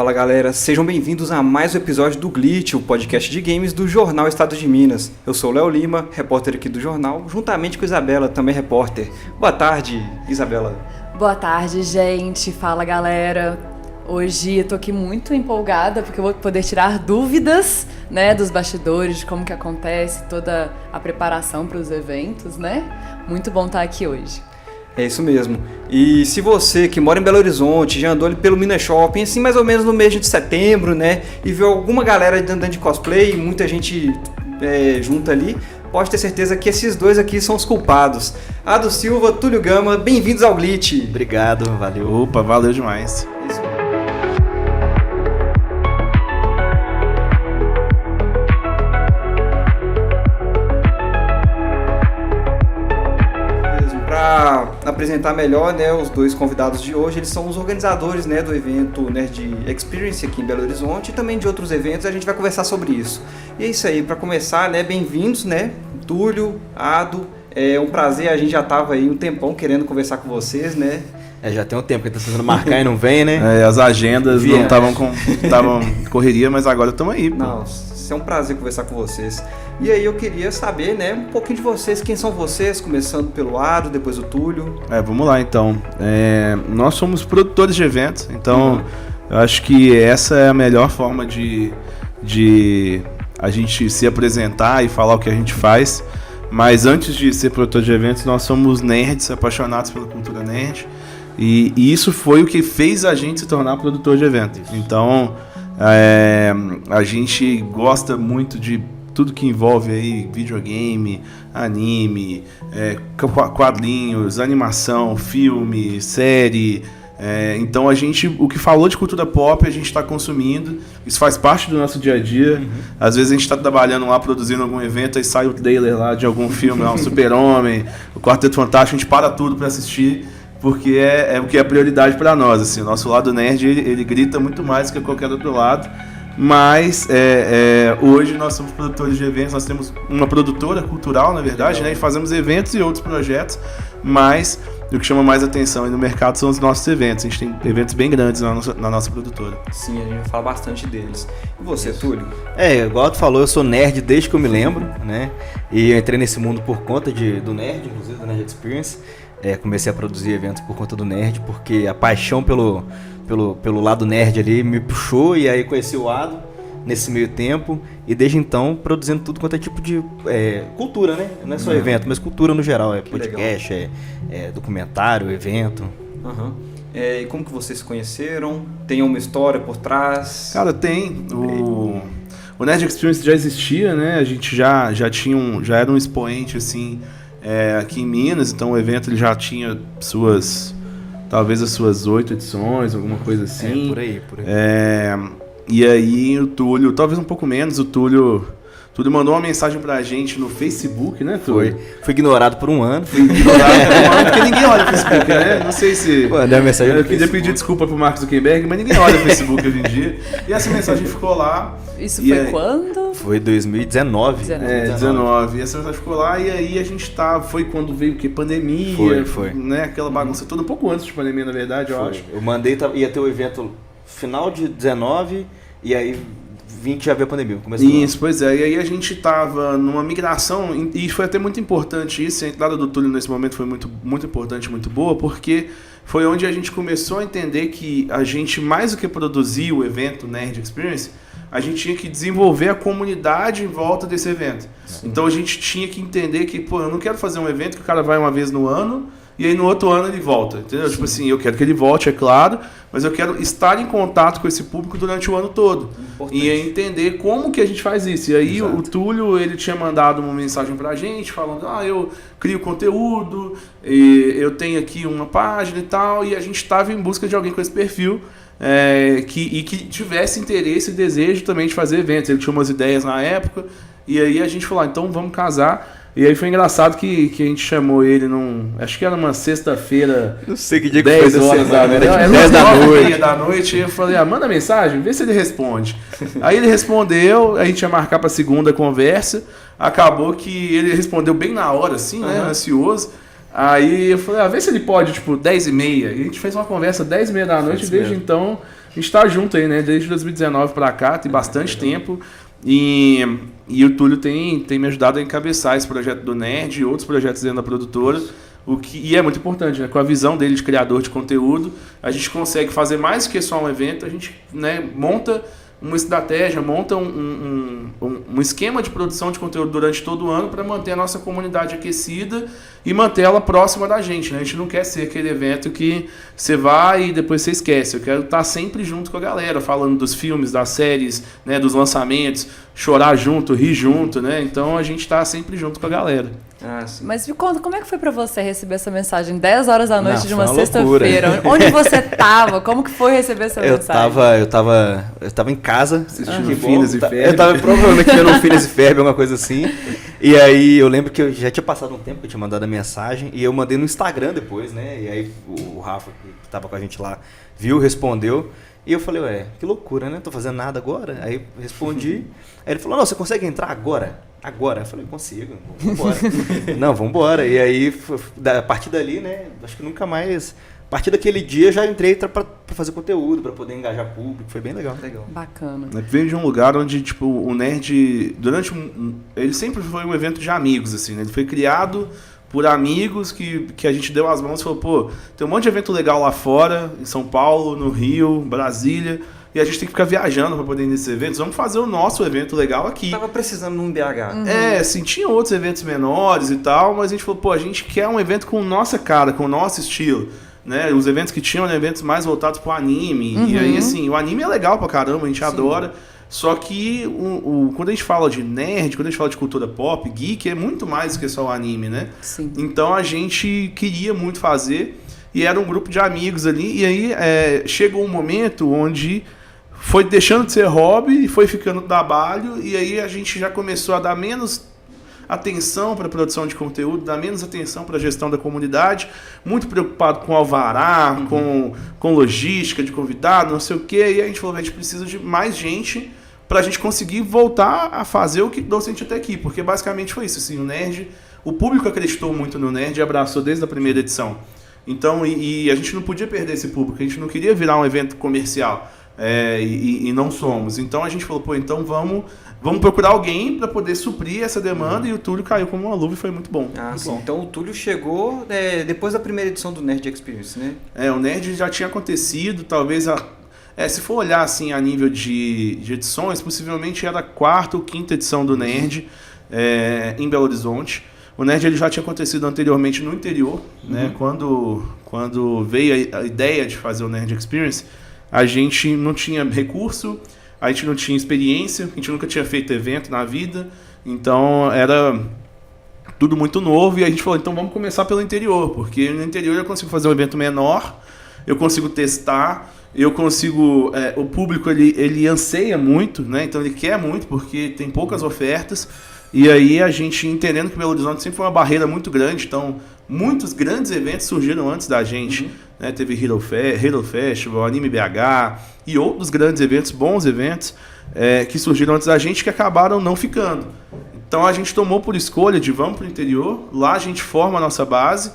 Fala galera, sejam bem-vindos a mais um episódio do Glitch, o podcast de games do Jornal Estado de Minas. Eu sou o Léo Lima, repórter aqui do jornal, juntamente com Isabela, também repórter. Boa tarde, Isabela. Boa tarde, gente. Fala galera. Hoje eu tô aqui muito empolgada porque eu vou poder tirar dúvidas, né, dos bastidores, de como que acontece toda a preparação para os eventos, né? Muito bom estar aqui hoje. É isso mesmo. E se você que mora em Belo Horizonte, já andou ali pelo Minas Shopping, assim mais ou menos no mês de setembro, né, e viu alguma galera andando de cosplay, muita gente junta ali, pode ter certeza que esses dois aqui são os culpados. Ado Silva, Túlio Gama, bem-vindos ao Glitch. Obrigado, valeu. Opa, valeu demais. Isso. Para apresentar melhor, né, os dois convidados de hoje, eles são os organizadores, né, do evento Nerd Experience aqui em Belo Horizonte e também de outros eventos, a gente vai conversar sobre isso. E é isso aí, para começar, né, bem-vindos, né, Túlio, Ado, é um prazer, a gente já estava aí um tempão querendo conversar com vocês, né. Já tem um tempo que tá tentando marcar e não vem, né? As agendas não estavam correria, mas agora estamos aí. Pô. Não, é um prazer conversar com vocês. E aí eu queria saber, né, um pouquinho de vocês, quem são vocês, começando pelo Ado, depois o Túlio. Vamos lá então. Nós somos produtores de eventos, então eu acho que essa é a melhor forma de a gente se apresentar e falar o que a gente faz. Mas antes de ser produtor de eventos, nós somos nerds, apaixonados pela cultura nerd. E isso foi o que fez a gente se tornar produtor de eventos. Então, a gente gosta muito de tudo que envolve aí videogame, anime, quadrinhos, animação, filme, série. Então o que falou de cultura pop a gente está consumindo. Isso faz parte do nosso dia a dia. Às vezes a gente está trabalhando lá, produzindo algum evento, aí sai o trailer lá de algum filme, lá, o Super-Homem, o Quarteto Fantástico, a gente para tudo para assistir. Porque é o que é prioridade para nós. Assim, o nosso lado nerd ele grita muito mais que qualquer outro lado. Mas hoje nós somos produtores de eventos, nós temos uma produtora cultural, na verdade, né, e fazemos eventos e outros projetos, mas o que chama mais atenção aí no mercado são os nossos eventos. A gente tem eventos bem grandes na nossa produtora. Sim, a gente vai falar bastante deles. E você, Túlio? Igual tu falou, eu sou nerd desde que eu me lembro, né? E eu entrei nesse mundo por conta do Nerd, inclusive, do Nerd Experience. Comecei a produzir eventos por conta do Nerd, porque a paixão pelo lado nerd ali me puxou, e aí conheci o Ado nesse meio tempo, e desde então produzindo tudo quanto é tipo de cultura, né? Não é só evento, mas cultura no geral, podcast, documentário, evento. Uhum. E como que vocês se conheceram? Tem uma história por trás? Cara, tem. O Nerd Experience já existia, né? A gente já era um expoente, assim, aqui em Minas, então o evento ele já tinha talvez as suas 8 edições, alguma coisa assim. Por aí. E aí o Túlio, talvez um pouco menos, o Túlio mandou uma mensagem pra gente no Facebook, né, Túlio? Fui ignorado por um ano. Porque ninguém olha o Facebook, né? Não sei se... Eu queria pedir desculpa pro Mark Zuckerberg, mas ninguém olha o Facebook hoje em dia. E essa mensagem ficou lá. Isso foi quando? Foi 2019. 19. E essa mensagem ficou lá, e aí a gente foi quando veio pandemia. Foi. Né? Aquela bagunça toda, um pouco antes de pandemia, na verdade, eu acho. Eu mandei, ia ter o evento final de 19, e aí 20 já veio a pandemia. Isso, pois é. E aí a gente tava numa migração, e foi até muito importante isso. A entrada do Túlio nesse momento foi muito, muito importante, muito boa, porque foi onde a gente começou a entender que a gente, mais do que produzir o evento Nerd Experience, a gente tinha que desenvolver a comunidade em volta desse evento. Sim. Então a gente tinha que entender que, eu não quero fazer um evento que o cara vai uma vez no ano, e aí no outro ano ele volta, entendeu? Sim. Tipo assim, eu quero que ele volte, é claro, mas eu quero estar em contato com esse público durante o ano todo. Importante. E entender como que a gente faz isso. E aí Exato. O Túlio, ele tinha mandado uma mensagem pra gente, falando, eu crio conteúdo, e eu tenho aqui uma página e tal, e a gente estava em busca de alguém com esse perfil, que tivesse interesse e desejo também de fazer eventos. Ele tinha umas ideias na época, e aí a gente falou, então vamos casar. E aí foi engraçado que a gente chamou ele acho que era uma sexta-feira, não sei que dia 10 que foi horas da noite. Era 10 da noite. E eu falei, manda mensagem, vê se ele responde. Aí ele respondeu, a gente ia marcar pra segunda conversa. Acabou que ele respondeu bem na hora, assim, né, ansioso. Aí eu falei, vê se ele pode, 10h30. E a gente fez uma conversa 10h30 da noite, desde então a gente tá junto aí, né? Desde 2019 para cá, tem bastante tempo. E o Túlio tem me ajudado a encabeçar esse projeto do Nerd e outros projetos dentro da produtora. E é muito importante, né? Com a visão dele de criador de conteúdo, a gente consegue fazer mais que só um evento, a gente, né, monta uma estratégia, monta um esquema de produção de conteúdo durante todo o ano para manter a nossa comunidade aquecida e manter ela próxima da gente, né? A gente não quer ser aquele evento que você vai e depois você esquece. Eu quero estar sempre junto com a galera, falando dos filmes, das séries, né, dos lançamentos, chorar junto, rir junto, né? Então a gente está sempre junto com a galera. Ah, sim. Mas me conta, como é que foi pra você receber essa mensagem 10 horas da noite de uma foi uma sexta-feira? Onde você tava? Como que foi receber essa mensagem? Eu tava em casa Assistindo Phineas e Ferb. Eu tava provavelmente vendo um Phineas e Ferb, alguma coisa assim. E aí eu lembro que eu já tinha passado um tempo que eu tinha mandado a mensagem e eu mandei no Instagram depois, né? E aí o Rafa, que tava com a gente lá, viu, respondeu. E eu falei, ué, que loucura, né? Tô fazendo nada agora. Aí respondi. Aí ele falou, não, você consegue entrar agora? Agora? Eu falei, consigo, vambora. Não, vambora. E aí, a partir dali, né, acho que nunca mais... A partir daquele dia, eu já entrei pra fazer conteúdo, pra poder engajar público. Foi bem legal. Bacana. Vem de um lugar onde, tipo, o Nerd, ele sempre foi um evento de amigos, assim, né? Ele foi criado por amigos que a gente deu as mãos e falou, pô, tem um monte de evento legal lá fora, em São Paulo, no Rio, Brasília... E a gente tem que ficar viajando para poder ir nesses eventos. Vamos fazer o nosso evento legal aqui. Tava precisando num BH. Uhum. Assim, tinha outros eventos menores e tal, mas a gente falou, pô, a gente quer um evento com nossa cara, com o nosso estilo. Né? Os eventos que tinham eram eventos mais voltados pro anime. E aí, assim, o anime é legal pra caramba, a gente adora. Só que quando a gente fala de nerd, quando a gente fala de cultura pop, geek, é muito mais do que só o anime, né? Sim. Então a gente queria muito fazer. E era um grupo de amigos ali. E aí chegou um momento onde... foi deixando de ser hobby e foi ficando trabalho, e aí a gente já começou a dar menos atenção para a produção de conteúdo, dar menos atenção para a gestão da comunidade, muito preocupado com alvará, com logística de convidado, não sei o quê, e a gente falou, a gente precisa de mais gente para a gente conseguir voltar a fazer o que trouxe a gente até aqui, porque basicamente foi isso, assim, o público acreditou muito no Nerd e abraçou desde a primeira edição. Então, e a gente não podia perder esse público, a gente não queria virar um evento comercial. E não somos. Então a gente falou, pô, então vamos procurar alguém para poder suprir essa demanda, e o Túlio caiu como uma luva e foi muito bom. Ah, sim. Então o Túlio chegou depois da primeira edição do Nerd Experience, né? O Nerd já tinha acontecido, talvez se for olhar assim a nível de edições, possivelmente era a quarta ou quinta edição do Nerd em Belo Horizonte. O Nerd ele já tinha acontecido anteriormente no interior, né? Quando veio a ideia de fazer o Nerd Experience, a gente não tinha recurso, a gente não tinha experiência, a gente nunca tinha feito evento na vida, então era tudo muito novo, e a gente falou, então vamos começar pelo interior, porque no interior eu consigo fazer um evento menor, eu consigo testar, eu consigo... o público ele anseia muito, né? Então ele quer muito, porque tem poucas ofertas, e aí a gente entendendo que Belo Horizonte sempre foi uma barreira muito grande, então muitos grandes eventos surgiram antes da gente, né? Teve Hero Festival, Anime BH e outros grandes eventos, bons eventos, que surgiram antes da gente, que acabaram não ficando. Então a gente tomou por escolha de vamos para o interior, lá a gente forma a nossa base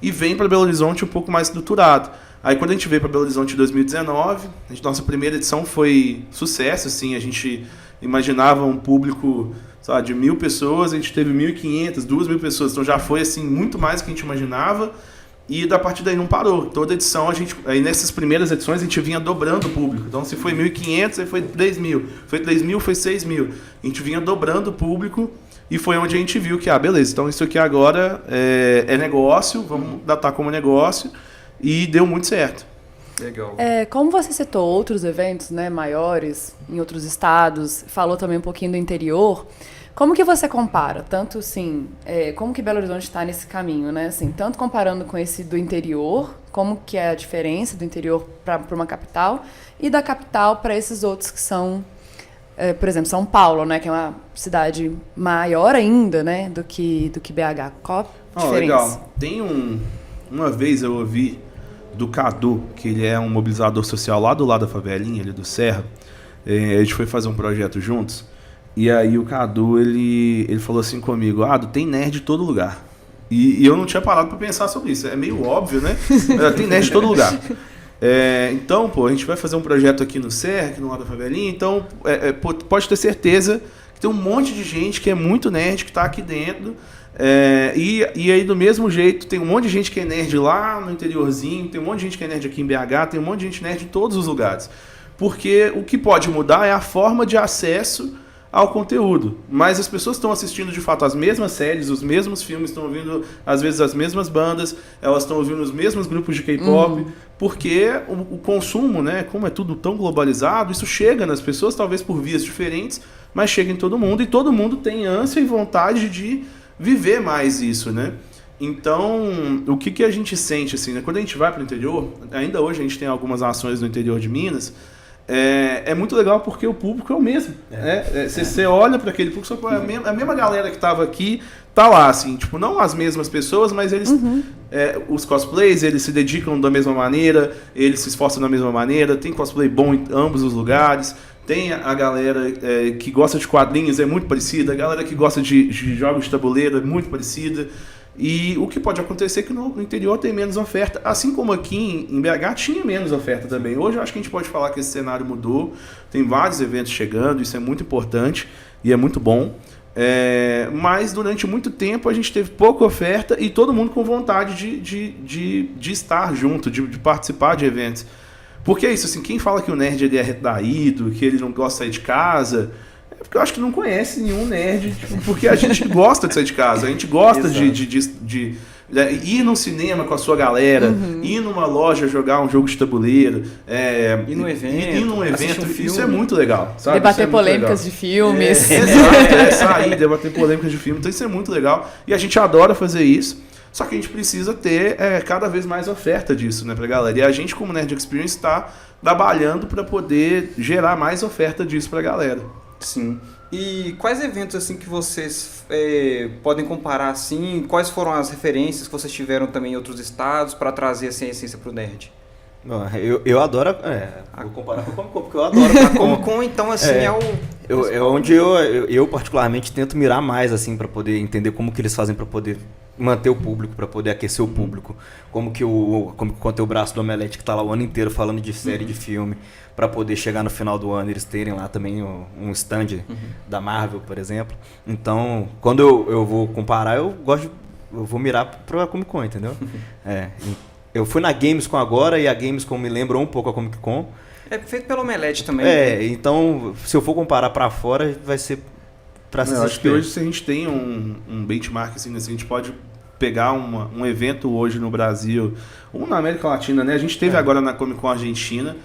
e vem para Belo Horizonte um pouco mais estruturado. Aí quando a gente veio para Belo Horizonte em 2019, nossa primeira edição foi sucesso, assim, a gente imaginava um público, sei lá, de 1.000 pessoas, a gente teve 1.500, 2.000 pessoas, então já foi assim muito mais do que a gente imaginava, e da partir daí não parou. Toda edição, aí nessas primeiras edições a gente vinha dobrando o público, então se foi 1.500, aí foi 3.000, foi 3.000, foi 6.000, a gente vinha dobrando o público, e foi onde a gente viu que, beleza, então isso aqui agora é negócio, vamos datar como negócio, e deu muito certo. Legal. Como você citou outros eventos, né, maiores, em outros estados, falou também um pouquinho do interior, como que você compara? Tanto, assim, como que Belo Horizonte está nesse caminho, né? Assim, tanto comparando com esse do interior, como que é a diferença do interior para uma capital, e da capital para esses outros que são, por exemplo, São Paulo, né, que é uma cidade maior ainda, né, do que BH. Qual a diferença? Legal. Tem uma vez eu ouvi do Cadu, que ele é um mobilizador social lá do lado da favelinha, ali do Serra. A gente foi fazer um projeto juntos, e aí o Cadu, ele falou assim comigo, tem nerd em todo lugar. E eu não tinha parado para pensar sobre isso, é meio óbvio, né? Tem nerd em todo lugar. Então, a gente vai fazer um projeto aqui no Serra, aqui no lado da favelinha, então pode ter certeza que tem um monte de gente que é muito nerd que está aqui dentro. E aí, do mesmo jeito, tem um monte de gente que é nerd lá no interiorzinho, tem um monte de gente que é nerd aqui em BH, tem um monte de gente nerd em todos os lugares. Porque o que pode mudar é a forma de acesso ao conteúdo. Mas as pessoas estão assistindo, de fato, as mesmas séries, os mesmos filmes, estão ouvindo, às vezes, as mesmas bandas, elas estão ouvindo os mesmos grupos de K-pop, porque o consumo, né, como é tudo tão globalizado, isso chega nas pessoas, talvez por vias diferentes, mas chega em todo mundo, e todo mundo tem ânsia e vontade de viver mais isso, né? Então, o que a gente sente, assim, né? Quando a gente vai para o interior, ainda hoje a gente tem algumas ações no interior de Minas, é muito legal porque o público é o mesmo. Você olha para aquele público, só que a mesma galera que estava aqui tá lá, assim, tipo, não as mesmas pessoas, mas eles, os cosplays, eles se dedicam da mesma maneira, eles se esforçam da mesma maneira, tem cosplay bom em ambos os lugares. Tem a galera que gosta de quadrinhos, é muito parecida. A galera que gosta de jogos de tabuleiro é muito parecida. E o que pode acontecer é que no interior tem menos oferta. Assim como aqui em BH tinha menos oferta também. Hoje eu acho que a gente pode falar que esse cenário mudou. Tem vários eventos chegando, isso é muito importante e é muito bom. Mas durante muito tempo a gente teve pouca oferta e todo mundo com vontade de estar junto, de participar de eventos. Porque é isso, assim, quem fala que o nerd ele é retraído, que ele não gosta de sair de casa, é porque eu acho que não conhece nenhum nerd, porque a gente gosta de sair de casa, a gente gosta de ir num cinema com a sua galera, ir numa loja jogar um jogo de tabuleiro, ir num evento, isso é muito legal, sabe? Debater polêmicas de filmes. Exato, sair, debater polêmicas de filmes, então isso é muito legal, e a gente adora fazer isso. Só que a gente precisa ter cada vez mais oferta disso, né, pra galera. E a gente, como Nerd Experience, está trabalhando para poder gerar mais oferta disso pra galera. Sim. E quais eventos assim que vocês podem comparar assim? Quais foram as referências que vocês tiveram também em outros estados para trazer assim, a essência pro nerd? Eu adoro. Vou comparar com a Comic Con, porque eu adoro a Comic Con, então, assim, é onde eu particularmente tento mirar mais, assim, para poder entender como que eles fazem para poder manter o público, para poder aquecer o público. Como que tem o braço do Omelete que tá lá o ano inteiro falando de série, de filme, para poder chegar no final do ano eles terem lá também um stand da Marvel, por exemplo. Então, quando eu vou comparar, eu vou mirar pra Comic Con, entendeu? Eu fui na Gamescom agora e a Gamescom me lembrou um pouco a Comic Con. É feito pelo Omelete também. Então, se eu for comparar pra fora, vai ser pra se acho que hoje, se a gente tem um benchmark, assim, a gente pode pegar um evento hoje no Brasil, ou na América Latina, né? A gente teve agora na Comic Con Argentina,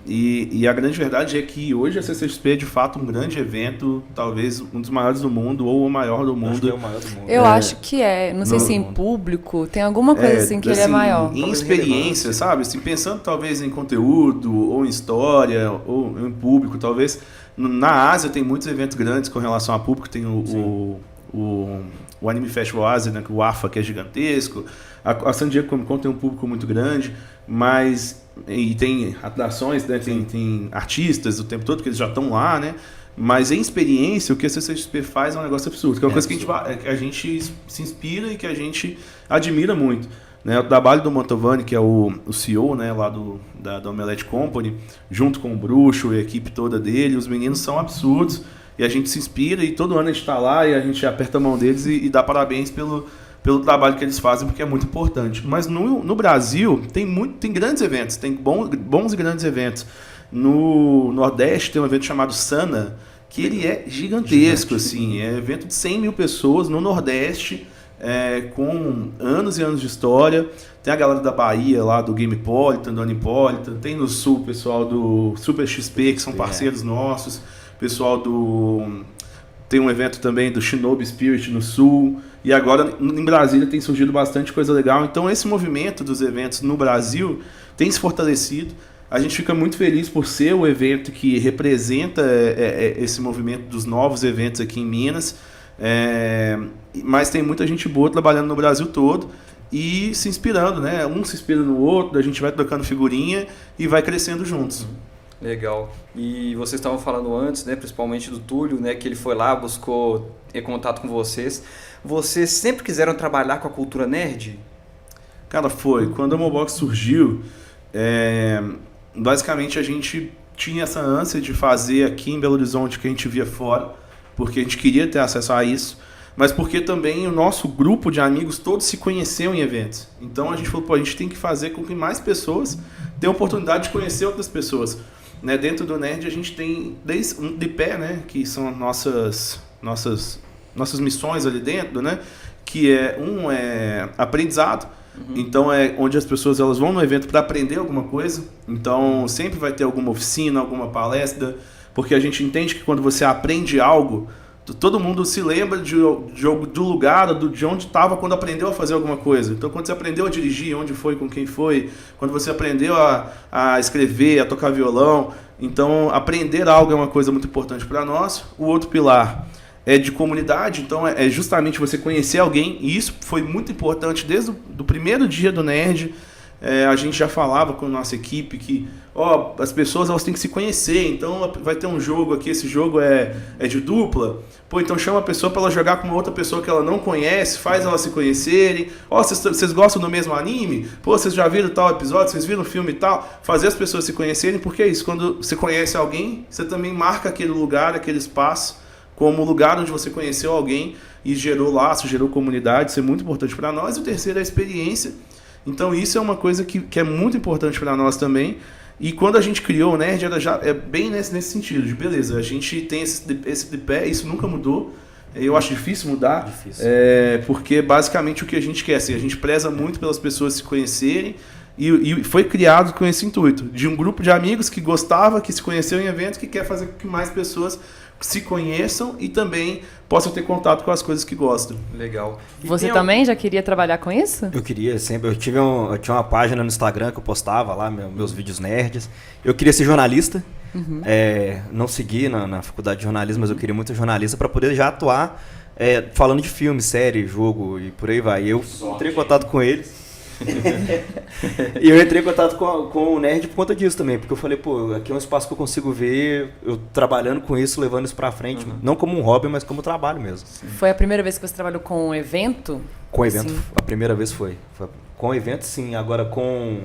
e a grande verdade é que hoje a CCXP é de fato um grande evento, talvez um dos maiores do mundo, ou o maior do mundo. Acho que é o maior do mundo. Eu acho que não sei se em público, tem alguma coisa assim que ele é maior. Em experiência, sabe? Assim, pensando talvez em conteúdo, ou em história, ou em público, talvez. Na Ásia tem muitos eventos grandes com relação a público, tem o Anime Festival Asia, né, o AFA, que é gigantesco. A San Diego Comic Con tem um público muito grande, e tem atrações, né, tem artistas o tempo todo, que eles já estão lá, né? Mas em experiência, o que a CCXP faz é um negócio absurdo, que é uma coisa que a gente se inspira e que a gente admira muito. Né? O trabalho do Mantovani, que é o CEO, né, lá da Omelette Company, junto com o Bruxo e a equipe toda dele, os meninos são absurdos, e a gente se inspira, e todo ano a gente está lá e a gente aperta a mão deles e dá parabéns pelo trabalho que eles fazem, porque é muito importante. Mas no Brasil tem grandes eventos, tem bons e grandes eventos. No Nordeste tem um evento chamado Sana, que ele é gigantesco, assim, é um evento de 100 mil pessoas no Nordeste, com anos e anos de história. Tem a galera da Bahia lá, do Gamepolitan, do Anipolitan, tem no Sul o pessoal do Super XP, que são parceiros nossos, pessoal tem um evento também do Shinobi Spirit no Sul, e agora em Brasília tem surgido bastante coisa legal. Então esse movimento dos eventos no Brasil tem se fortalecido. A gente fica muito feliz por ser o evento que representa esse movimento dos novos eventos aqui em Minas, mas tem muita gente boa trabalhando no Brasil todo e se inspirando, né? Um se inspira no outro, a gente vai trocando figurinha e vai crescendo juntos. Legal. E vocês estavam falando antes, né, principalmente do Túlio, né, que ele foi lá, buscou contato com vocês. Vocês sempre quiseram trabalhar com a cultura nerd? Cara, foi. Quando a Mobox surgiu, basicamente a gente tinha essa ânsia de fazer aqui em Belo Horizonte que a gente via fora, porque a gente queria ter acesso a isso, mas porque também o nosso grupo de amigos todos se conheciam em eventos. Então a gente falou, pô, a gente tem que fazer com que mais pessoas tenham a oportunidade de conhecer outras pessoas. Né? Dentro do Nerd a gente tem desde um tripé, né? Que são nossas missões ali dentro, né? Que é aprendizado. Então é onde as pessoas elas vão no evento para aprender alguma coisa. Então sempre vai ter alguma oficina, alguma palestra, porque a gente entende que quando você aprende algo, todo mundo se lembra do lugar, de onde estava quando aprendeu a fazer alguma coisa. Então quando você aprendeu a dirigir, onde foi, com quem foi, quando você aprendeu a escrever, a tocar violão. Então aprender algo é uma coisa muito importante para nós. O outro pilar é de comunidade, então é justamente você conhecer alguém, e isso foi muito importante desde o primeiro dia do Nerd. A gente já falava com a nossa equipe que as pessoas elas têm que se conhecer, então vai ter um jogo aqui, esse jogo é de dupla, então chama a pessoa para ela jogar com uma outra pessoa que ela não conhece, faz elas se conhecerem. Vocês gostam do mesmo anime? Vocês já viram tal episódio, vocês viram o filme e tal? Fazer as pessoas se conhecerem, porque é isso, quando você conhece alguém, você também marca aquele lugar, aquele espaço, como o lugar onde você conheceu alguém e gerou laço, gerou comunidade. Isso é muito importante para nós. E o terceiro é a experiência. Então isso é uma coisa que é muito importante para nós também. E quando a gente criou o Nerd, era bem nesse sentido, de beleza, a gente tem esse tripé, isso nunca mudou. Eu acho difícil mudar, porque basicamente o que a gente quer, assim, a gente preza muito pelas pessoas se conhecerem, e foi criado com esse intuito, de um grupo de amigos que gostava, que se conheceu em eventos, que quer fazer com que mais pessoas se conheçam e também possam ter contato com as coisas que gostam. Legal. Você também já queria trabalhar com isso? Eu queria sempre. Eu tinha uma página no Instagram que eu postava lá meus vídeos nerds. Eu queria ser jornalista. Não segui na faculdade de jornalismo, mas eu queria muito ser jornalista para poder já atuar falando de filme, série, jogo e por aí vai. Eu entrei em contato com eles. E eu entrei em contato com o Nerd por conta disso também, porque eu falei, aqui é um espaço que eu consigo ver eu trabalhando com isso, levando isso pra frente, não como um hobby, mas como trabalho mesmo. Foi a primeira vez que você trabalhou com um evento? Com evento, sim. A primeira vez foi com evento, sim. Agora com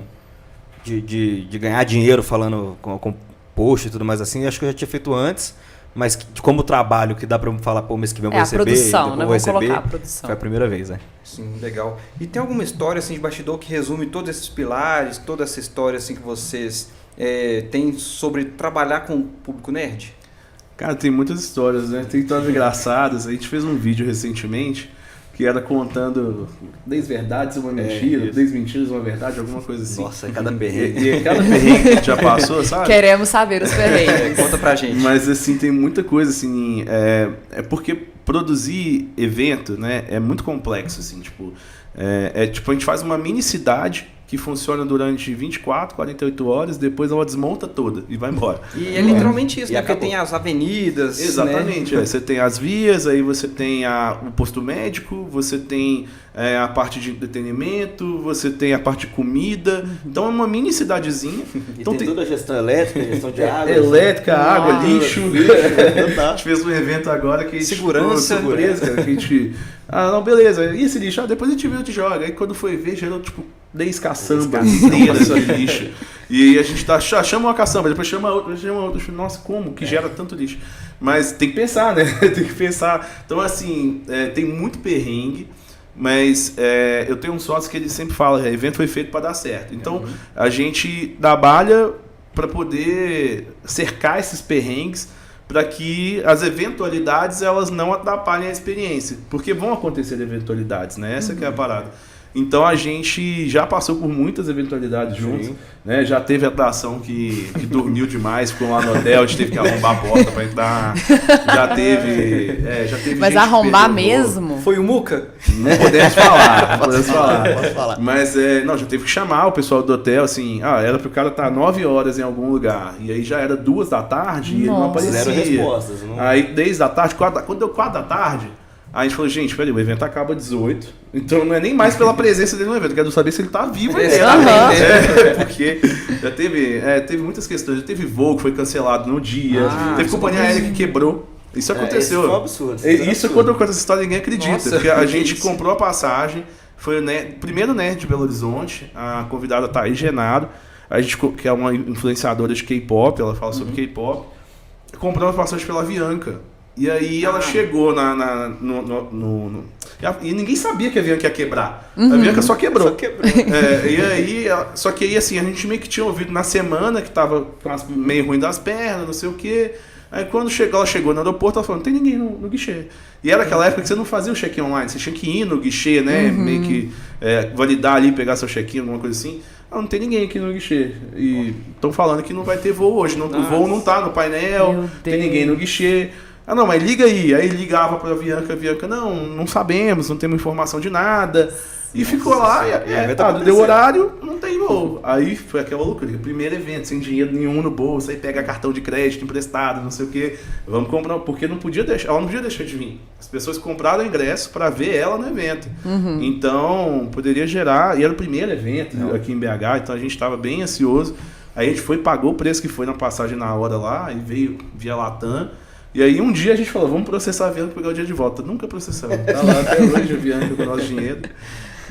de ganhar dinheiro falando com post e tudo mais assim, acho que eu já tinha feito antes. Mas como trabalho que dá pra falar, mês que vem eu vou receber. A produção, né? Vamos colocar a produção. Foi a primeira vez, Sim, legal. E tem alguma história assim de bastidor que resume todos esses pilares, toda essa história assim que vocês têm sobre trabalhar com o público nerd? Cara, tem muitas histórias, né? Tem histórias engraçadas. A gente fez um vídeo recentemente que era contando 10 verdades e uma mentira, 10 mentiras e uma verdade, alguma coisa assim. Nossa, cada perrengue. E cada perrengue que a gente já passou, sabe? Queremos saber os perrengues. Conta pra gente. Mas assim, tem muita coisa assim, porque produzir evento, né, é muito complexo, assim, tipo, a gente faz uma mini cidade que funciona durante 24, 48 horas, depois ela desmonta toda e vai embora. E é literalmente isso, né? Porque tem as avenidas. Exatamente. Né? Você tem as vias, aí você tem o posto médico, você tem a parte de entretenimento, você tem a parte de comida. Então é uma mini cidadezinha. E então tem toda a gestão elétrica, gestão de água. Elétrica, água, lixo. Tá. A gente fez um evento agora que a gente Segurança. Surpresa, cara, que a gente... não, beleza. E esse lixo? Depois a gente vê e joga. Aí quando foi ver, gerou tipo 10 caçambas inteiras de lixo. E a gente chama uma caçamba, depois chama outra. Nossa, como que gera tanto lixo? Mas tem que pensar, né? Tem que pensar. Então, assim, tem muito perrengue. Mas eu tenho um sócio que ele sempre fala, evento foi feito para dar certo. Então, a gente trabalha para poder cercar esses perrengues, para que as eventualidades elas não atrapalhem a experiência. Porque vão acontecer eventualidades, né? Essa que é a parada. Então a gente já passou por muitas eventualidades juntos, né? Já teve atração que dormiu demais, ficou lá no hotel, a gente teve que arrombar a porta para entrar. Já teve Mas gente arrombar mesmo? Foi o Muca? Não podemos falar, Posso falar. Mas já teve que chamar o pessoal do hotel, assim, era pro cara estar 9 horas em algum lugar, e aí já era 2 da tarde e ele não aparecia. Zero respostas. Não... Aí 10 da tarde, quando deu 4 da tarde, aí a gente falou, gente, peraí, o evento acaba às 18, então não é nem mais pela presença dele no evento, eu quero saber se ele tá vivo ainda. Porque já teve muitas questões, já teve voo que foi cancelado no dia, teve companhia aérea que quebrou. Isso aconteceu. Isso foi um absurdo. Isso quando eu conto essa história ninguém acredita. Nossa, porque a gente comprou a passagem, foi o primeiro Nerd de Belo Horizonte, a convidada Thaís Genaro. a gente, que é uma influenciadora de K-pop, ela fala sobre K-pop, compramos passagem pela Avianca. E aí ela chegou e ninguém sabia que a Avianca ia quebrar. A Avianca só quebrou. Só que aí assim, a gente meio que tinha ouvido na semana que tava meio ruim das pernas, não sei o quê. Aí quando ela chegou no aeroporto, ela falou, não tem ninguém no guichê. E era aquela época que você não fazia o check-in online, você tinha que ir no guichê, né? Meio que validar ali, pegar seu check-in, alguma coisa assim. Não tem ninguém aqui no guichê. E estão falando que não vai ter voo hoje. O voo não tá no painel, tem ninguém no guichê. Ah, não, mas liga aí. Aí ligava pra Avianca, não sabemos, não temos informação de nada. E ficou lá, deu horário, não tem voo. Aí foi aquela loucura. Primeiro evento, sem dinheiro nenhum no bolso, aí pega cartão de crédito emprestado, não sei o quê. Vamos comprar, porque ela não podia deixar de vir. As pessoas compraram o ingresso para ver ela no evento. Então, poderia gerar, e era o primeiro evento aqui em BH, então a gente estava bem ansioso. Aí a gente pagou o preço que foi na passagem na hora lá, e veio via Latam. E aí um dia a gente falou, vamos processar a Avianca e pegar o dia de volta. Nunca processamos. Tá lá até hoje a Avianca com o nosso dinheiro.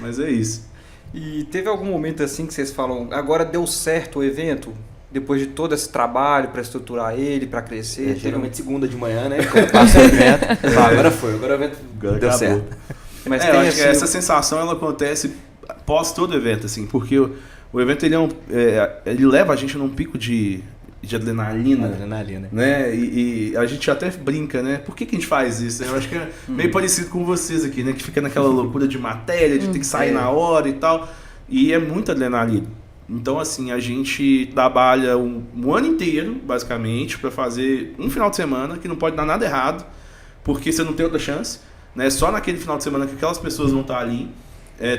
Mas é isso. E teve algum momento assim que vocês falam, agora deu certo o evento? Depois de todo esse trabalho para estruturar ele, para crescer? Geralmente segunda de manhã, né? Quando passa o evento. Agora o evento deu certo. Mas eu acho que essa sensação ela acontece após todo evento, assim, porque o evento ele leva a gente num pico de adrenalina, né? E a gente até brinca, né? Por que a gente faz isso? Eu acho que é meio parecido com vocês aqui, né? Que fica naquela loucura de matéria, de ter que sair na hora e tal. E é muita adrenalina. Então, assim, a gente trabalha um ano inteiro, basicamente, para fazer um final de semana que não pode dar nada errado, porque você não tem outra chance, né? Só naquele final de semana que aquelas pessoas vão estar ali.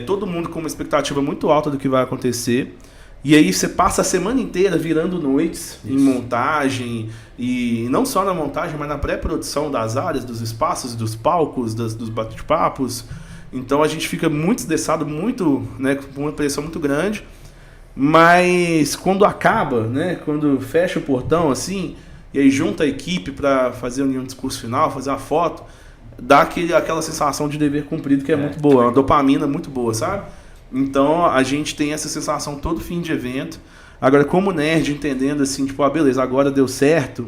Todo mundo com uma expectativa muito alta do que vai acontecer. E aí você passa a semana inteira virando noites em montagem, e não só na montagem, mas na pré-produção das áreas, dos espaços, dos palcos, dos bate-papos. Então a gente fica muito estressado, muito, né, com uma pressão muito grande. Mas quando acaba, né, quando fecha o portão assim, e aí junta a equipe para fazer um discurso final, fazer uma foto, dá aquela sensação de dever cumprido que é muito boa, uma dopamina muito boa, sabe? Então a gente tem essa sensação todo fim de evento. Agora, como nerd, entendendo assim, tipo, beleza, agora deu certo.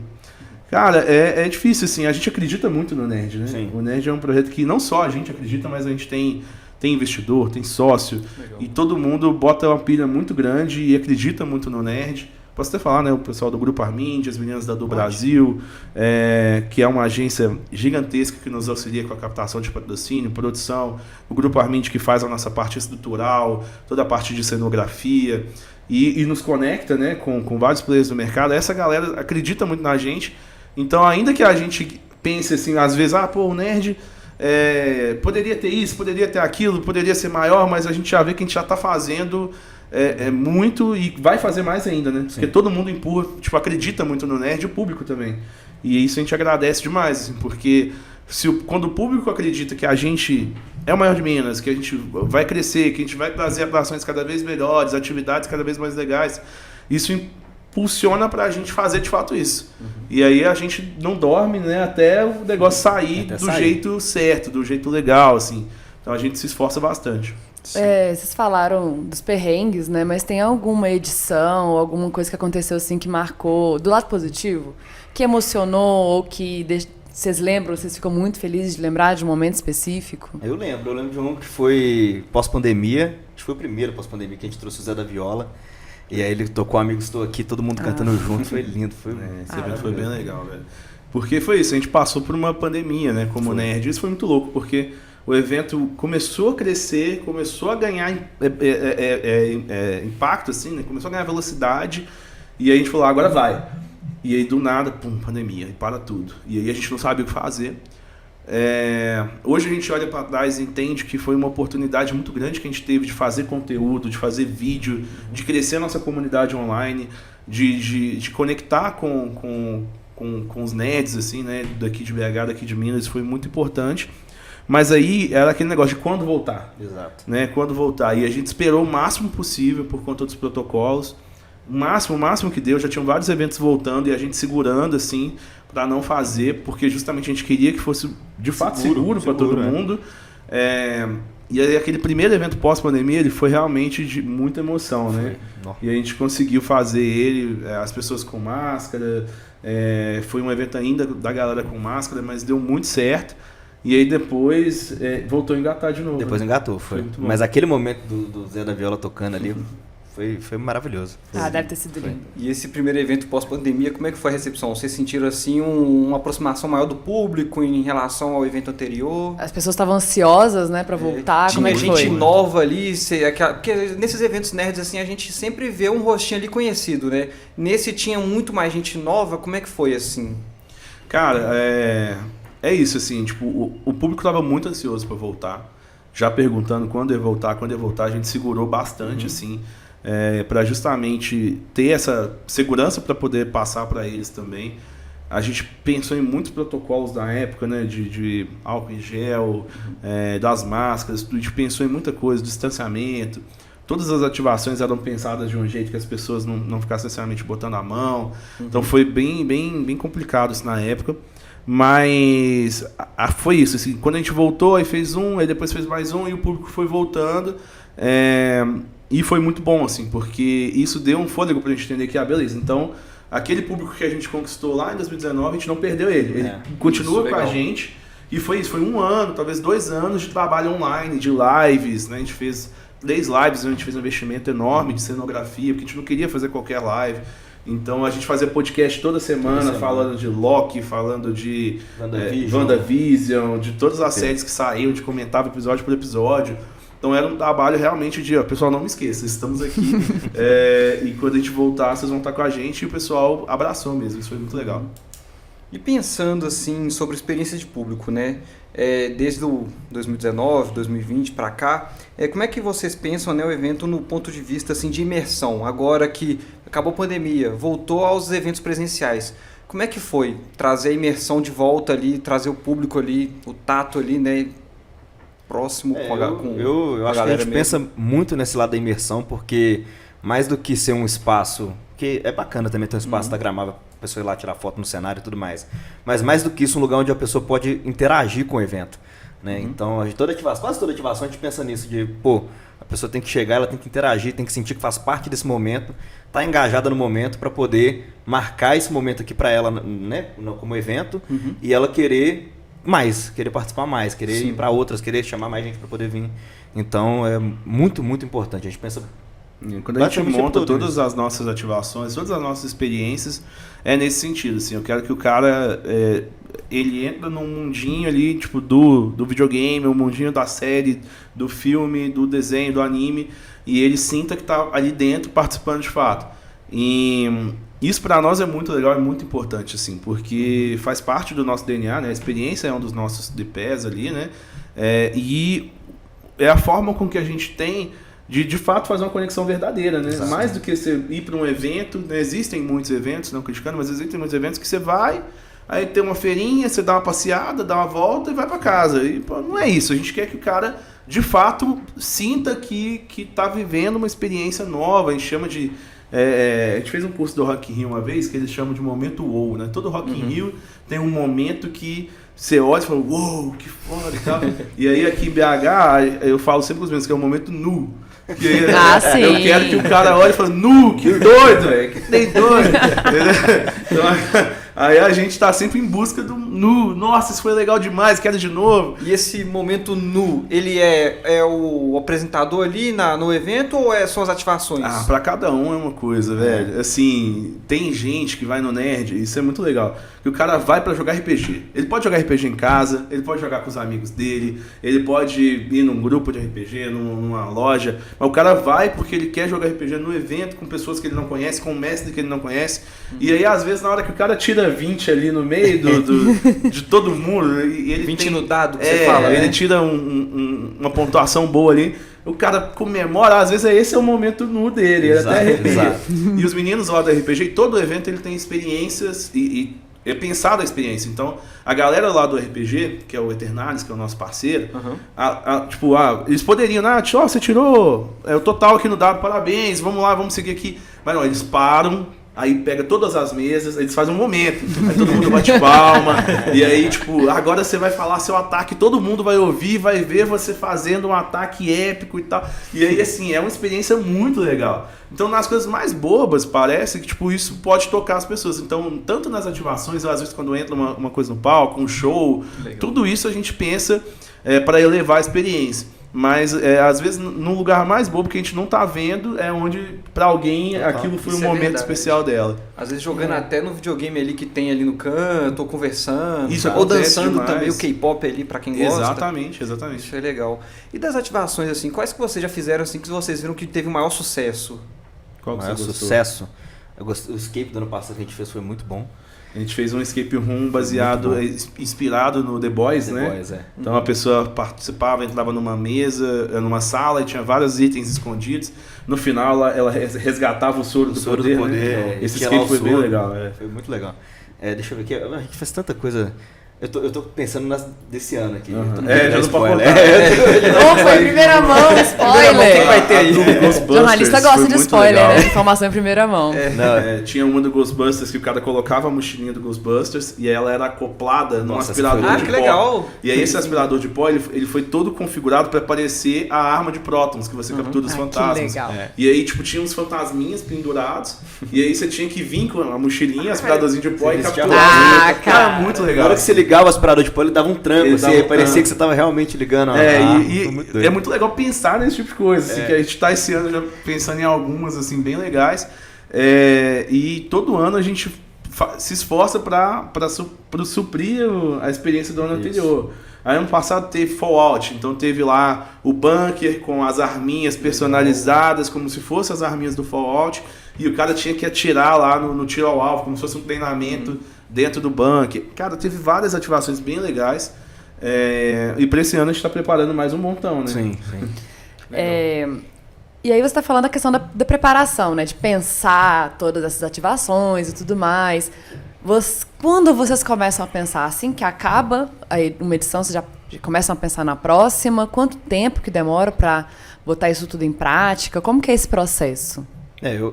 Cara, é difícil, assim, a gente acredita muito no Nerd, né? Sim. O Nerd é um projeto que não só a gente acredita, mas a gente tem investidor, tem sócio. Legal. E todo mundo bota uma pilha muito grande e acredita muito no Nerd. Posso até falar, né? O pessoal do Grupo Armind, as meninas do Brasil, que é uma agência gigantesca que nos auxilia com a captação de patrocínio, produção. O Grupo Armind que faz a nossa parte estrutural, toda a parte de cenografia e nos conecta, né, com vários players do mercado. Essa galera acredita muito na gente. Então, ainda que a gente pense assim, às vezes, o Nerd poderia ter isso, poderia ter aquilo, poderia ser maior, mas a gente já vê que a gente já está fazendo muito e vai fazer mais ainda, né? Porque todo mundo empurra, tipo, acredita muito no Nerd e o público também. E isso a gente agradece demais, assim, porque quando o público acredita que a gente é o maior de Minas, que a gente vai crescer, que a gente vai trazer atrações cada vez melhores, atividades cada vez mais legais, isso impulsiona pra gente fazer de fato isso. E aí a gente não dorme, né, até o negócio sair jeito certo, do jeito legal, assim. Então a gente se esforça bastante. Vocês falaram dos perrengues, né? Mas tem alguma edição, alguma coisa que aconteceu assim que marcou, do lado positivo, que emocionou ou que vocês lembram, vocês ficam muito felizes de lembrar de um momento específico? Eu lembro de um que foi pós-pandemia, acho que foi o primeiro pós-pandemia que a gente trouxe o Zé da Viola. E aí ele tocou Amigo Estou Aqui, todo mundo cantando junto, foi lindo. Esse evento foi bem legal, velho. Porque foi isso, a gente passou por uma pandemia, né, como Nerd. Isso foi muito louco, porque o evento começou a crescer, começou a ganhar impacto, assim, né? Começou a ganhar velocidade, e aí a gente falou, agora vai. E aí do nada, pandemia, e para tudo. E aí a gente não sabia o que fazer. Hoje a gente olha para trás e entende que foi uma oportunidade muito grande que a gente teve de fazer conteúdo, de fazer vídeo, de crescer a nossa comunidade online, de conectar com os nerds, assim, né, daqui de BH, daqui de Minas. Isso foi muito importante. Mas aí era aquele negócio de quando voltar. Exato. Né? Quando voltar. E a gente esperou o máximo possível por conta dos protocolos. O máximo que deu. Já tinham vários eventos voltando e a gente segurando, assim, para não fazer, porque justamente a gente queria que fosse de fato seguro para todo mundo. E aí, aquele primeiro evento pós-pandemia, ele foi realmente de muita emoção, né? E a gente conseguiu fazer ele, as pessoas com máscara, foi um evento ainda da galera com máscara, mas deu muito certo. E aí depois voltou a engatar de novo. Depois engatou, foi. Mas aquele momento do Zé da Viola tocando ali foi maravilhoso. Deve ter sido lindo. E esse primeiro evento pós-pandemia, como é que foi a recepção? Vocês sentiram assim uma aproximação maior do público em relação ao evento anterior? As pessoas estavam ansiosas, né, pra voltar. Como é que foi? Tinha gente nova ali, porque nesses eventos nerds assim a gente sempre vê um rostinho ali conhecido, né? Nesse tinha muito mais gente nova, como é que foi assim? Cara, é isso, assim, tipo, o público estava muito ansioso para voltar, já perguntando quando ia voltar, a gente segurou bastante, assim, para justamente ter essa segurança para poder passar para eles também. A gente pensou em muitos protocolos da época, né, de álcool em gel, das máscaras, a gente pensou em muita coisa, distanciamento. Todas as ativações eram pensadas de um jeito que as pessoas não ficassem necessariamente botando a mão. Então foi bem complicado isso na época. Mas foi isso, assim, quando a gente voltou, aí fez aí depois fez mais e o público foi voltando, e foi muito bom, assim, porque isso deu um fôlego pra gente entender que, beleza, então, aquele público que a gente conquistou lá em 2019, a gente não perdeu ele continua com a gente, e foi isso, foi 1 ano, talvez 2 anos de trabalho online, de lives, né, a gente fez 3 lives, a gente fez um investimento enorme de cenografia, porque a gente não queria fazer qualquer live. Então a gente fazia podcast toda semana. Falando de Loki, falando de WandaVision, de todas as séries que saíam, de comentava episódio por episódio. Então era um trabalho realmente de, pessoal, não me esqueça, estamos aqui. E quando a gente voltar, vocês vão estar com a gente, e o pessoal abraçou mesmo, isso foi muito legal. E pensando assim sobre experiência de público, né? Desde o 2019, 2020 para cá, como é que vocês pensam, né, o evento no ponto de vista assim, de imersão? Agora que acabou a pandemia, voltou aos eventos presenciais. Como é que foi trazer a imersão de volta ali, trazer o público ali, o tato ali, né, próximo com eu acho que a gente pensa muito nesse lado da imersão, porque mais do que ser um espaço, que é bacana também ter um espaço instagramável, a pessoa ir lá tirar foto no cenário e tudo mais, mas mais do que isso, um lugar onde a pessoa pode interagir com o evento, né? Então, quase toda ativação a gente pensa nisso, de, a pessoa tem que chegar, ela tem que interagir, tem que sentir que faz parte desse momento, tá engajada no momento para poder marcar esse momento aqui para ela, né, como evento, e ela querer participar mais, querer ir para outras, querer chamar mais gente para poder vir. Então, é muito, muito importante. A gente pensa... Quando a gente monta todas as nossas ativações, todas as nossas experiências, é nesse sentido, assim, eu quero que o cara, ele entra num mundinho ali, tipo, do videogame, o mundinho da série, do filme, do desenho, do anime, e ele sinta que tá ali dentro participando de fato. E isso para nós é muito legal, é muito importante, assim, porque faz parte do nosso DNA, né? A experiência é um dos nossos tripés ali, né? E é a forma com que a gente tem de fato fazer uma conexão verdadeira, né? Exato. Mais do que você ir para um evento, né? Existem muitos eventos, não criticando, mas existem muitos eventos que você vai, aí tem uma feirinha, você dá uma passeada, dá uma volta e vai para casa. E não é isso, a gente quer que o cara de fato sinta que tá vivendo uma experiência nova. A gente chama de... a gente fez um curso do Rock in Rio uma vez que eles chamam de momento wow, né? Todo Rock in Rio tem um momento que você olha e fala, uou, que foda e tal. E aí aqui em BH, eu falo sempre com os meus que é o momento nu. Sim. Eu quero que o cara olhe e fale, nu, que doido, que tem doido. Então, aí a gente tá sempre em busca do nu. Nossa, isso foi legal demais, quero de novo. E esse momento nu, ele é o apresentador ali no evento ou são as ativações? Pra cada um é uma coisa, velho. Assim, tem gente que vai no Nerd, isso é muito legal, que o cara vai pra jogar RPG. Ele pode jogar RPG em casa, ele pode jogar com os amigos dele, ele pode ir num grupo de RPG, numa loja, mas o cara vai porque ele quer jogar RPG no evento com pessoas que ele não conhece, com um mestre que ele não conhece. E aí, às vezes, na hora que o cara tira 20 ali no meio de todo mundo, e ele 20 no dado que você fala, ele né? tira uma pontuação boa ali, o cara comemora, às vezes esse é o momento nu dele, ele até arrepia. E os meninos lá do RPG, todo evento ele tem experiências e é pensado a experiência. Então, a galera lá do RPG, que é o Eternalis, que é o nosso parceiro, eles poderiam, você tirou o total aqui no dado, parabéns, vamos lá, vamos seguir aqui. Mas não, eles param Aí pega todas as mesas, eles fazem um momento, aí todo mundo bate palma, e aí tipo, agora você vai falar seu ataque, todo mundo vai ouvir, vai ver você fazendo um ataque épico e tal. E aí assim, é uma experiência muito legal. Então nas coisas mais bobas, parece que tipo, isso pode tocar as pessoas. Então, tanto nas ativações, às vezes quando entra uma coisa no palco, um show, tudo isso a gente pensa para elevar a experiência. Mas às vezes no lugar mais bobo que a gente não tá vendo é onde pra alguém aquilo foi um momento especial dela. Às vezes jogando até no videogame ali que tem ali no canto, ou conversando, isso ou dançando demais. também o K-pop ali pra quem gosta. Exatamente. Isso é legal. E das ativações assim, quais que vocês já fizeram assim que vocês viram que teve o maior sucesso? Qual que o maior sucesso? O escape do ano passado que a gente fez foi muito bom. A gente fez um escape room baseado, inspirado no The Boys, The né? Boys, Então a pessoa participava, entrava numa mesa, numa sala e tinha vários itens escondidos. No final ela resgatava o soro do poder. Né? Esse escape foi bem legal. Foi muito legal. Deixa eu ver aqui, a gente fez tanta coisa. Eu tô pensando desse ano aqui. Já não pode contar. Foi em primeira mão, spoiler. Quem vai ter aí? Jornalista gosta de spoiler, né? Informação em primeira mão. Tinha uma do Ghostbusters que o cara colocava a mochilinha do Ghostbusters e ela era acoplada num aspirador de pó. Que legal! E aí esse aspirador de pó, ele foi todo configurado para parecer a arma de prótons que você captura dos fantasmas. Que legal. E aí, tipo, tinha uns fantasminhas pendurados e aí você tinha que vir com a mochilinha, aspiradorzinho de pó e capturar. Cara, muito legal. Na hora que você ligava o aspirador de pó, ele dava um tranco, assim, parecia que você tava realmente ligando. É muito legal pensar nesse tipo de coisa, assim, que a gente tá esse ano já pensando em algumas, assim, bem legais. E todo ano a gente se esforça para suprir a experiência do ano anterior. Aí ano passado teve Fallout, então teve lá o bunker com as arminhas personalizadas, como se fossem as arminhas do Fallout, e o cara tinha que atirar lá no tiro ao alvo, como se fosse um treinamento dentro do bunker. Cara, teve várias ativações bem legais, e para esse ano a gente está preparando mais um montão, né? Sim. E aí você está falando da questão da preparação, né? De pensar todas essas ativações e tudo mais. Quando vocês começam a pensar assim que acaba aí uma edição, vocês já começam a pensar na próxima? Quanto tempo que demora para botar isso tudo em prática? Como que é esse processo?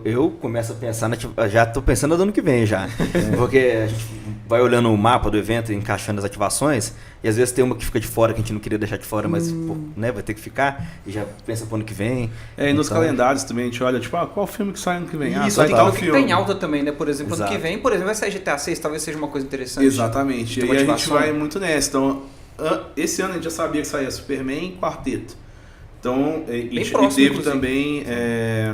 Eu começo a pensar, já tô pensando no ano que vem já. Porque a gente vai olhando o mapa do evento, encaixando as ativações, e às vezes tem uma que fica de fora, que a gente não queria deixar de fora, mas vai ter que ficar, e já pensa pro ano que vem. E nos calendários também a gente olha, tipo, qual filme que sai ano que vem? Isso, tem que ficar em alta também, né? Por exemplo, ano que vem, por exemplo, vai sair GTA 6, talvez seja uma coisa interessante. Exatamente, e aí a gente vai muito nessa. Então, esse ano a gente já sabia que saía Superman e Quarteto. Então, e teve também,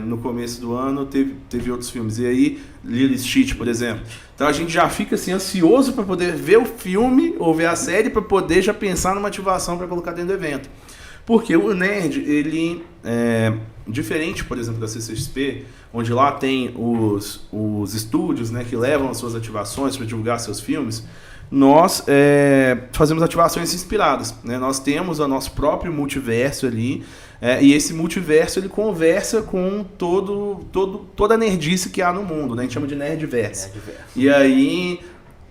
no começo do ano, teve outros filmes. E aí, Lilo e Stitch, por exemplo. Então a gente já fica assim, ansioso para poder ver o filme ou ver a série para poder já pensar numa ativação para colocar dentro do evento. Porque o Nerd, ele é diferente, por exemplo, da CCXP, onde lá tem os estúdios, né, que levam as suas ativações para divulgar seus filmes. Nós fazemos ativações inspiradas, né? Nós temos o nosso próprio multiverso ali, e esse multiverso ele conversa com toda a nerdice que há no mundo, né? A gente chama de Nerdverse. E aí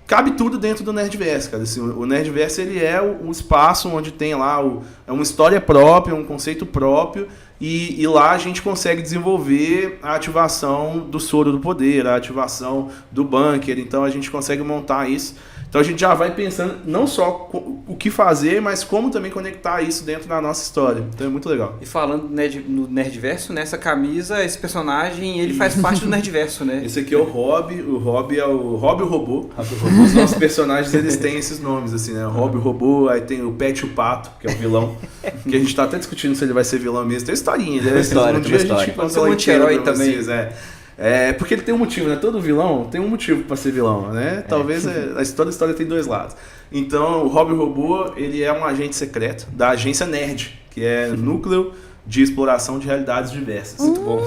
cabe tudo dentro do Nerdverse, cara. Assim, o Nerdverse ele é o espaço onde tem lá uma história própria, um conceito próprio, e lá a gente consegue desenvolver a ativação do soro do poder, a ativação do bunker, então a gente consegue montar isso. Então a gente já vai pensando não só o que fazer, mas como também conectar isso dentro da nossa história. Então é muito legal. E falando no Nerdverso, nessa camisa, esse personagem, ele faz parte do Nerdverso, né? Esse aqui é o Rob é o Rob o Robô. Os nossos personagens, eles têm esses nomes, assim, né? O Rob o Robô, aí tem o Pet o Pato, que é o vilão, que a gente tá até discutindo se ele vai ser vilão mesmo. Tem historinha, né? História, um dia a gente conta um anti-herói também. Porque ele tem um motivo, né? Todo vilão tem um motivo para ser vilão, né? Talvez a história tem dois lados. Então, o Rob Robô, ele é um agente secreto da agência Nerd, que é Núcleo de Exploração de Realidades Diversas. Muito bom.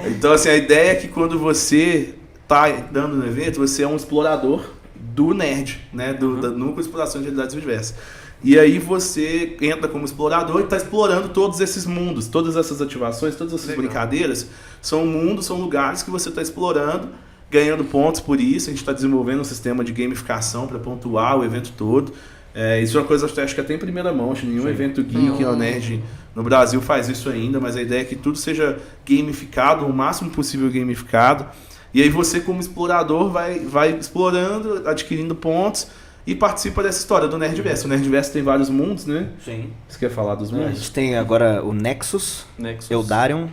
Então, assim, a ideia é que quando você tá dando no evento, você é um explorador do Nerd, né? Do Núcleo de Exploração de Realidades Diversas. E aí você entra como explorador e está explorando todos esses mundos, todas essas ativações, todas essas brincadeiras. São mundos, são lugares que você está explorando, ganhando pontos por isso. A gente está desenvolvendo um sistema de gamificação para pontuar o evento todo. Isso é uma coisa que eu acho que até em primeira mão. Acho que nenhum evento geek ou nerd no Brasil faz isso ainda, mas a ideia é que tudo seja gamificado, o máximo possível gamificado. E aí você, como explorador, vai explorando, adquirindo pontos e participa dessa história do Nerdverse. O Nerdverse tem vários mundos, né? Sim. Você quer falar dos A mundos? gente tem agora o Nexus, Eldarion,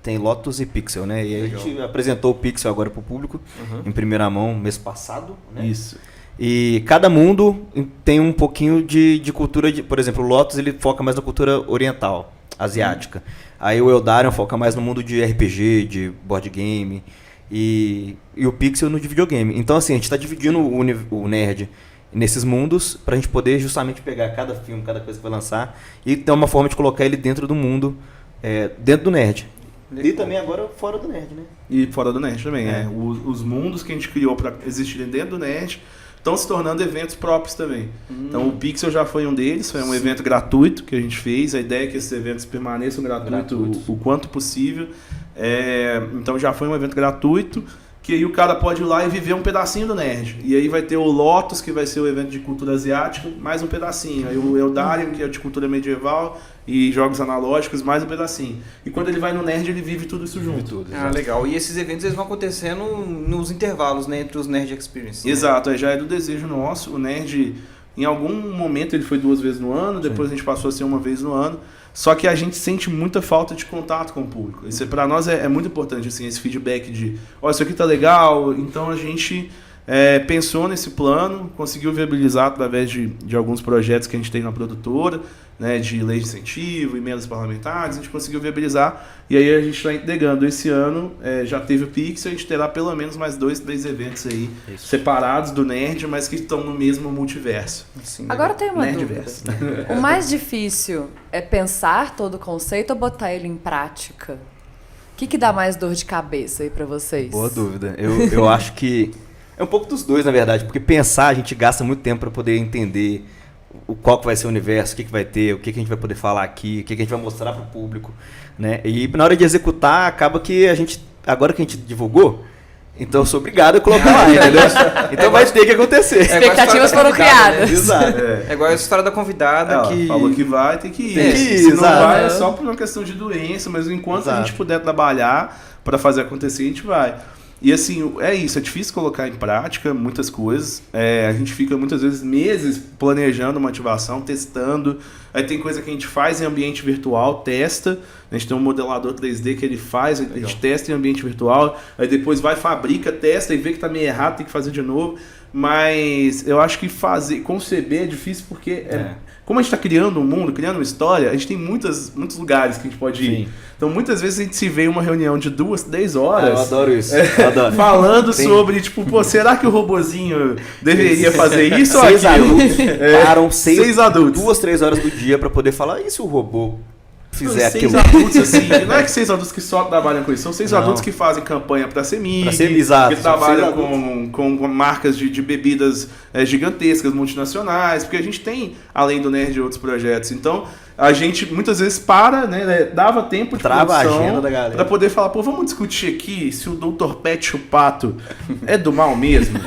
tem Lotus e Pixel, né? E aí a gente apresentou o Pixel agora pro público, em primeira mão, mês passado, né? Isso. E cada mundo tem um pouquinho de cultura, por exemplo, o Lotus ele foca mais na cultura oriental, asiática. Aí o Eldarion foca mais no mundo de RPG, de board game, e o Pixel no de videogame. Então assim, a gente está dividindo o nerd nesses mundos pra gente poder justamente pegar cada filme, cada coisa que vai lançar e ter uma forma de colocar ele dentro do mundo, dentro do nerd. E também agora fora do nerd, né? E fora do nerd também, Os mundos que a gente criou para existirem dentro do nerd estão se tornando eventos próprios também. Então o Pixel já foi um deles, foi um evento gratuito que a gente fez. A ideia é que esses eventos permaneçam gratuitos o quanto possível. Então já foi um evento gratuito, que aí o cara pode ir lá e viver um pedacinho do nerd. E aí vai ter o Lotus, que vai ser o evento de cultura asiática, mais um pedacinho. Aí o Eldarion, que é de cultura medieval e jogos analógicos, mais um pedacinho. E quando ele vai no nerd, ele vive tudo isso junto. Legal. E esses eventos eles vão acontecendo nos intervalos, né, entre os Nerd Experience. Exato, já é do desejo nosso. O nerd, em algum momento ele foi 2 vezes no ano, depois a gente passou a ser 1 vez no ano. Só que a gente sente muita falta de contato com o público. Isso para nós é muito importante, assim, esse feedback de, isso aqui tá legal. Então a gente pensou nesse plano, conseguiu viabilizar através de alguns projetos que a gente tem na produtora, né, de lei de incentivo, emendas parlamentares, a gente conseguiu viabilizar. E aí a gente está entregando esse ano, já teve o Pixel, a gente terá pelo menos mais 2, 3 eventos aí, separados do Nerd, mas que estão no mesmo multiverso. Assim, Agora tem uma Nerdverse. dúvida. O mais difícil é pensar todo o conceito ou botar ele em prática? O que dá mais dor de cabeça aí pra vocês? Boa dúvida. Eu acho que é um pouco dos dois, na verdade, porque pensar, a gente gasta muito tempo para poder entender qual que vai ser o universo, o que vai ter, o que a gente vai poder falar aqui, o que a gente vai mostrar para o público, né? E na hora de executar, acaba que a gente, agora que a gente divulgou, então eu sou obrigado a colocar lá, entendeu? Então vai ter que acontecer. Expectativas foram criadas. Né? Exato. É igual a história da convidada que falou que vai, tem que ir. Tem que ir, se não exato. vai, é só por uma questão de doença, mas enquanto a gente puder trabalhar para fazer acontecer, a gente vai. E assim, é isso, é difícil colocar em prática muitas coisas. A gente fica muitas vezes meses planejando uma ativação, testando. Aí tem coisa que a gente faz em ambiente virtual, testa. A gente tem um modelador 3D que ele faz, a gente testa em ambiente virtual. Aí depois vai, fabrica, testa e vê que tá meio errado, tem que fazer de novo. Mas eu acho que conceber é difícil porque como a gente está criando um mundo, criando uma história, a gente tem muitos lugares que a gente pode ir. Então muitas vezes a gente se vê em uma reunião de 2, 3 horas. Eu adoro isso. Eu adoro. Falando sobre, tipo, será que o robozinho deveria fazer isso ou 6 aquilo? adultos param 6 adultos. 2, 3 horas do dia para poder falar, e se o robô fizer 6 aquilo? adultos, assim, não é que 6 adultos que só trabalham com isso, são 6 adultos que fazem campanha para Semig, exato, que trabalham com marcas de bebidas gigantescas, multinacionais, porque a gente tem, além do Nerd, outros projetos. Então, a gente muitas vezes dava tempo de produção para poder falar, vamos discutir aqui se o Dr. Pet Chupato é do mal mesmo?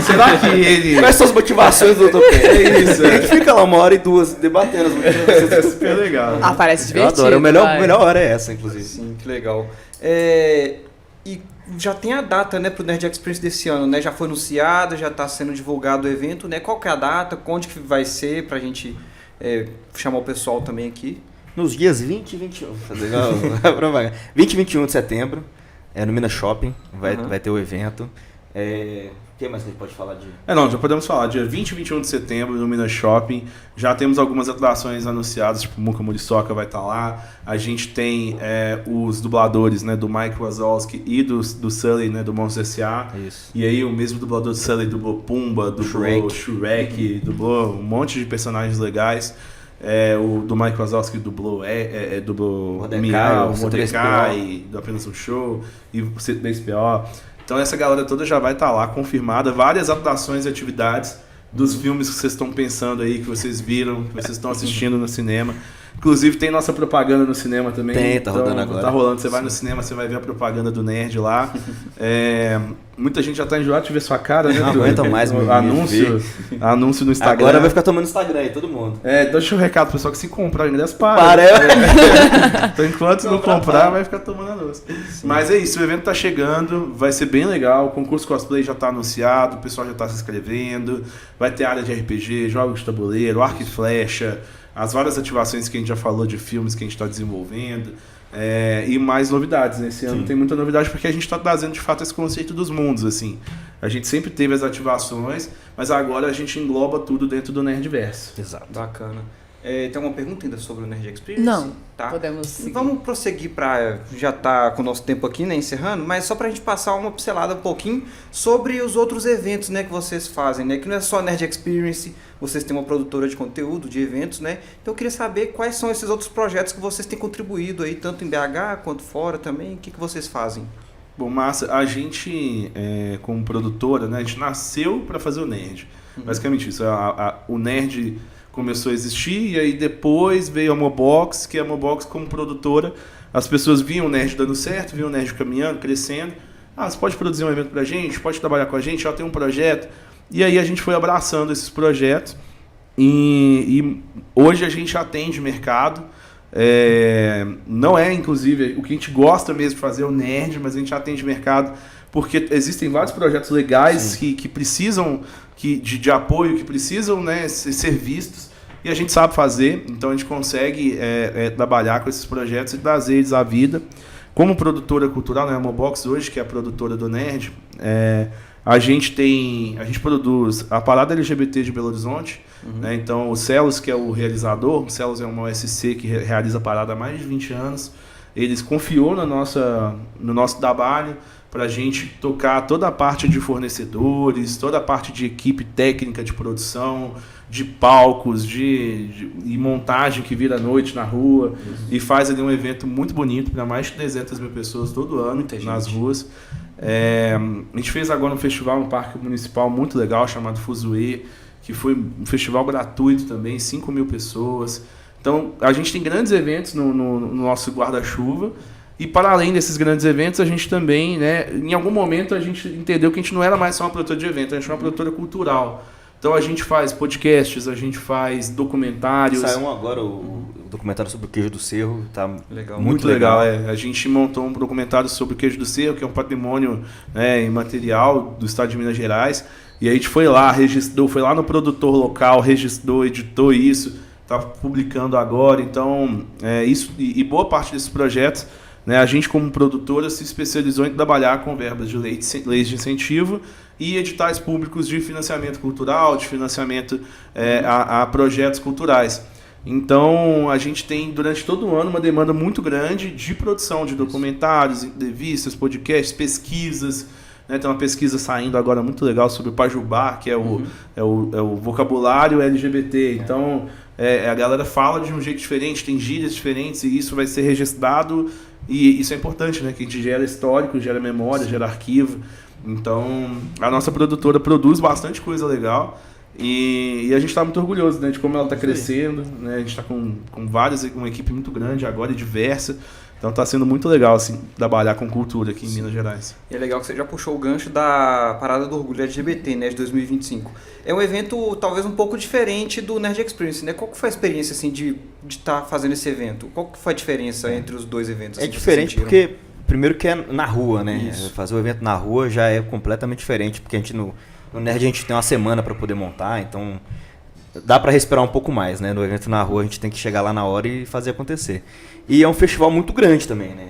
Será que ele... Quais são as motivações do Dr. Pet? É isso. A gente fica lá 1h e 2 debatendo as motivações. É super legal. Parece divertido. Eu adoro. A melhor hora é essa, inclusive. Sim, que legal. E já tem a data, né, pro Nerd Experience desse ano, né? Já foi anunciado, já está sendo divulgado o evento, né? Qual que é a data? Onde que vai ser pra gente chamar o pessoal também aqui? Nos dias 20 e 21. 20 e 21 de setembro, no Minas Shopping, vai ter o evento. O que mais a gente pode falar de... Já podemos falar. Dia 20 e 21 de setembro no Minas Shopping. Já temos algumas atrações anunciadas, tipo o Muka Muriçoca vai estar lá. A gente tem os dubladores, né, do Mike Wazowski e do Sully, né, do Monstros S.A. Isso. E aí o mesmo dublador do Sully dublou Pumba, dublou Shrek, dublou um monte de personagens legais. O do Mike Wazowski dublou Miau, Mordecai, do Apenas um Show, e o C3PO. Então essa galera toda já vai estar lá confirmada, várias adaptações e atividades dos filmes que vocês estão pensando aí, que vocês viram, que vocês estão assistindo no cinema. Inclusive tem nossa propaganda no cinema também. Tem, tá rodando agora. Tá rolando, você vai no cinema, você vai ver a propaganda do Nerd lá. Muita gente já tá enjoado de ver sua cara, né? Não aguenta mais o anúncio no Instagram. Agora vai ficar tomando Instagram aí, todo mundo. Deixa um recado pro pessoal que se comprar o ingresso, para. Então enquanto não comprar, vai ficar tomando anúncio. Sim. Mas é isso, o evento tá chegando, vai ser bem legal, o concurso cosplay já tá anunciado, o pessoal já tá se inscrevendo, vai ter área de RPG, jogos de tabuleiro, arco e flecha, as várias ativações que a gente já falou de filmes que a gente está desenvolvendo, e mais novidades. Nesse ano tem muita novidade porque a gente está trazendo de fato esse conceito dos mundos. Assim. A gente sempre teve as ativações, mas agora a gente engloba tudo dentro do Nerdverse. Exato. Bacana. Tem alguma pergunta ainda sobre o Nerd Experience? Não, tá. Podemos seguir. Vamos prosseguir para... Já tá com o nosso tempo aqui, né, encerrando, mas só para a gente passar uma pincelada um pouquinho sobre os outros eventos, né, que vocês fazem, né, que não é só Nerd Experience, vocês têm uma produtora de conteúdo, de eventos, né, então eu queria saber quais são esses outros projetos que vocês têm contribuído aí, tanto em BH quanto fora também, o que vocês fazem? Bom, Márcia, a gente, como produtora, né, a gente nasceu para fazer o Nerd. Basicamente isso, o Nerd começou a existir e aí depois veio a Mobox, que a Mobox como produtora, as pessoas viam o Nerd dando certo, viam o Nerd caminhando, crescendo. Você pode produzir um evento pra gente, pode trabalhar com a gente, já tem um projeto. E aí a gente foi abraçando esses projetos e hoje a gente atende mercado. Não é, inclusive, o que a gente gosta mesmo de fazer, o Nerd, mas a gente atende mercado porque existem vários projetos legais que precisam de apoio, que precisam, né, ser vistos, e a gente sabe fazer, então a gente consegue trabalhar com esses projetos e trazer eles à vida. Como produtora cultural, né, a Mobox hoje, que é a produtora do Nerd, a gente produz a Parada LGBT de Belo Horizonte, né, então o Celos, que é o realizador, o Celos é uma OSC que realiza a parada há mais de 20 anos, eles confiou no nosso trabalho, para a gente tocar toda a parte de fornecedores, toda a parte de equipe técnica de produção, de palcos, de montagem que vira à noite na rua, e faz ali um evento muito bonito para mais de 300 mil pessoas todo ano nas ruas. A gente fez agora um festival no Parque Municipal muito legal, chamado Fuzue, que foi um festival gratuito também, 5 mil pessoas. Então, a gente tem grandes eventos no nosso guarda-chuva. E para além desses grandes eventos, a gente também, né, em algum momento a gente entendeu que a gente não era mais só uma produtora de evento, a gente é uma produtora cultural. Então a gente faz podcasts, a gente faz documentários. Saiu agora o documentário sobre o queijo do Cerro, tá legal. Muito legal. A gente montou um documentário sobre o queijo do Cerro, que é um patrimônio, né, imaterial do estado de Minas Gerais. E a gente foi lá, registrou, foi lá no produtor local, registrou, editou isso, está publicando agora. Então, isso e boa parte desses projetos, né, a gente, como produtora, se especializou em trabalhar com verbas de leis de incentivo e editais públicos de financiamento cultural, de financiamento a projetos culturais. Então, a gente tem, durante todo o ano, uma demanda muito grande de produção de documentários, entrevistas, podcasts, pesquisas. Né, tem uma pesquisa saindo agora muito legal sobre o Pajubá, que é o vocabulário LGBT. Então, a galera fala de um jeito diferente, tem gírias diferentes, e isso vai ser registrado. E isso é importante, né? Que a gente gera histórico, gera memória, gera arquivo. Então, a nossa produtora produz bastante coisa legal. E a gente está muito orgulhoso, né, de como ela está crescendo. Né? A gente está com uma equipe muito grande agora e diversa. Então está sendo muito legal assim, trabalhar com cultura aqui em Minas Gerais. E é legal que você já puxou o gancho da Parada do Orgulho LGBT, né, de 2025. É um evento talvez um pouco diferente do Nerd Experience, né? Qual que foi a experiência assim, de estar fazendo esse evento? Qual que foi a diferença entre os dois eventos? É diferente porque, primeiro que é na rua, né? Isso. Fazer o evento na rua já é completamente diferente, porque a gente no Nerd a gente tem uma semana para poder montar, então dá para respirar um pouco mais, né? No evento na rua a gente tem que chegar lá na hora e fazer acontecer. E é um festival muito grande também, né?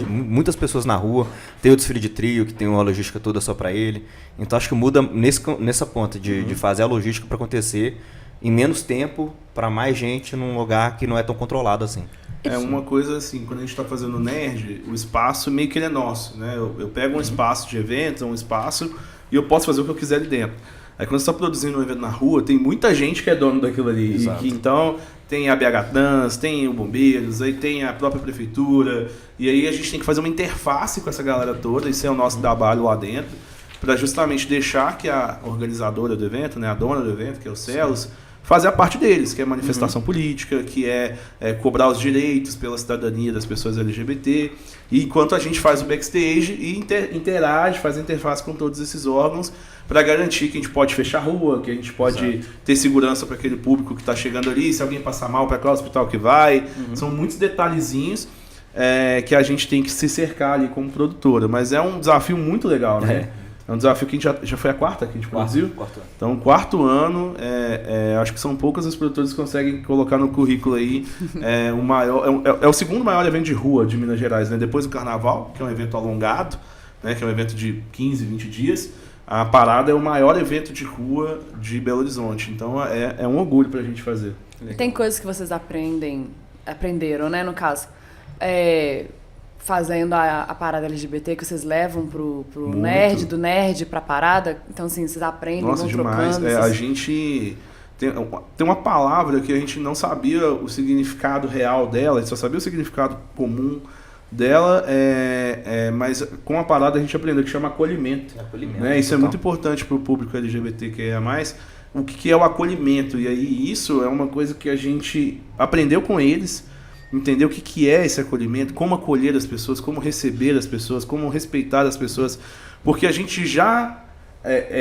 Muitas pessoas na rua, tem o desfile de trio, que tem uma logística toda só para ele. Então acho que muda nessa ponta de fazer a logística para acontecer em menos tempo, para mais gente num lugar que não é tão controlado assim. É uma coisa assim, quando a gente está fazendo o Nerd, o espaço meio que ele é nosso, né? Eu pego um espaço de eventos, um espaço, e eu posso fazer o que eu quiser ali dentro. Aí quando você está produzindo um evento na rua, tem muita gente que é dono daquilo ali. Então tem a BH Trans, tem o Bombeiros, aí tem a própria prefeitura. E aí a gente tem que fazer uma interface com essa galera toda, isso é o nosso trabalho lá dentro, para justamente deixar que a organizadora do evento, né, a dona do evento, que é o Celos, fazer a parte deles, que é manifestação política, que é cobrar os direitos pela cidadania das pessoas LGBT, e enquanto a gente faz o backstage e interage, faz a interface com todos esses órgãos para garantir que a gente pode fechar a rua, que a gente pode ter segurança para aquele público que está chegando ali, se alguém passar mal, para qual hospital que vai. São muitos detalhezinhos que a gente tem que se cercar ali como produtora, mas é um desafio muito legal, né? É um desafio que a gente já foi a quarta que a gente produziu. Quarto ano. Então, quarto ano, acho que são poucas as produtoras que conseguem colocar no currículo aí o maior, o segundo maior evento de rua de Minas Gerais, né? Depois do Carnaval, que é um evento alongado, né? Que é um evento de 15, 20 dias. A parada é o maior evento de rua de Belo Horizonte. Então, é um orgulho pra gente fazer. Tem coisas que vocês aprenderam, né, no caso, fazendo a parada LGBT, que vocês levam pro nerd, do nerd pra parada. Então, assim, vocês aprendem, Nossa, vão demais. trocando. A gente tem uma palavra que a gente não sabia o significado real dela, a gente só sabia o significado comum dela, mas com a parada a gente aprendeu, que chama acolhimento. Né? Isso é muito importante para o público LGBTQIA+. O que é o acolhimento? E aí isso é uma coisa que a gente aprendeu com eles, entender o que é esse acolhimento, como acolher as pessoas, como receber as pessoas, como respeitar as pessoas, porque a gente já